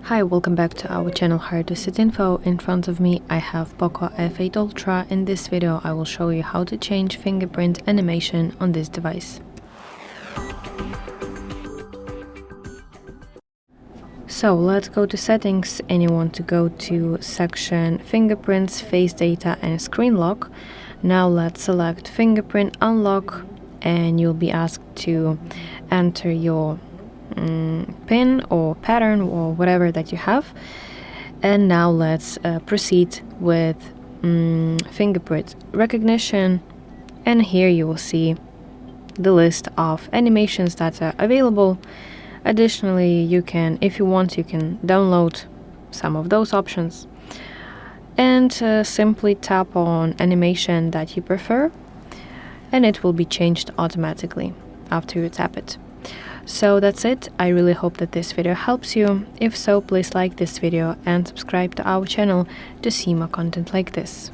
Hi, welcome back to our channel HardReset.Info. In front of me I have POCO F8 Ultra. In this video I will show you how to change fingerprint animation on this device. So let's go to settings, and you want to go to section fingerprints, face data and screen lock. Now let's select fingerprint unlock, and you'll be asked to enter your pin or pattern or whatever that you have. And now let's proceed with fingerprint recognition, and here you will see the list of animations that are available. Additionally, you can, if you want, you can download some of those options and simply tap on animation that you prefer, and it will be changed automatically after you tap it. So that's it. I really hope that this video helps you. If so, please like this video and subscribe to our channel to see more content like this.